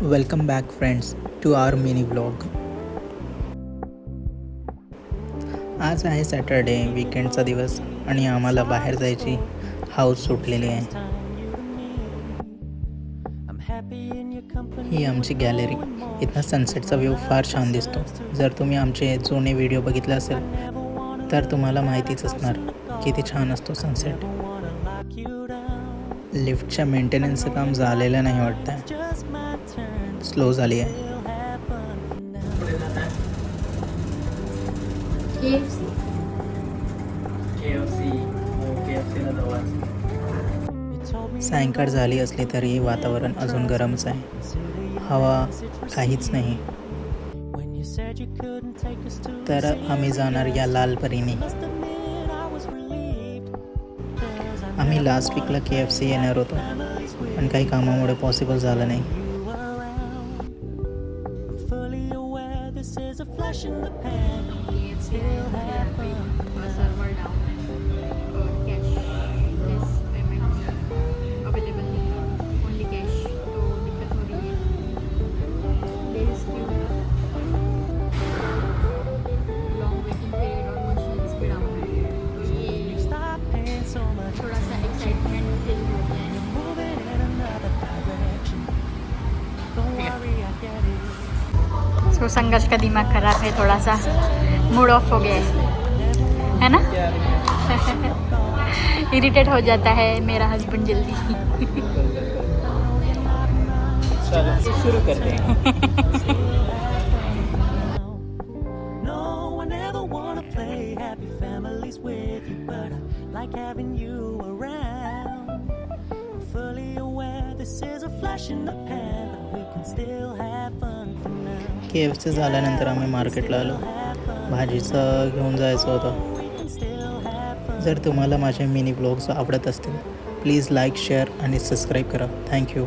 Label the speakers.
Speaker 1: Welcome back friends to our mini vlog. आज आहे Saturday, वीकेंडचा दिवस आणि आम्हाला बाहेर जायची हाऊस सुटलेली आहे. ही आमची गॅलरी. इथनं सनसेटचा व्ह्यू फार छान दिसतो. जर तुम्ही आमचे जुने व्हिडिओ बघितले असेल तर तुम्हाला माहितीच असणार किती छान असतो सनसेट. लिफ्टच्या मेंटेनन्सचं काम झालेलं नाही वाटतं, स्लो झाली आहे. सायंकाळ झाली असली तरी वातावरण अजून गरमच आहे. हवा काहीच नाही. तर आम्ही जाणार या लाल परीने. आम्ही लास्ट वीकला KFC येणार होतो, पण काही कामामुळे पॉसिबल झालं नाही.
Speaker 2: तो संघर्ष का दिमाग खराब है, थोड़ा सा मूड ऑफ हो गया है ना. इरिटेट हो जाता है मेरा हस्बैंड जल्दी.
Speaker 1: चलो शुरू करते हैं. KFC झाल्यानंतर आम्ही मार्केटला आलो. भाजीचं घेऊन जायचं होतं. जर तुम्हाला माझे मिनी ब्लॉग्स आवडत असतील प्लीज लाईक, शेअर आणि सबस्क्राईब करा. थँक्यू.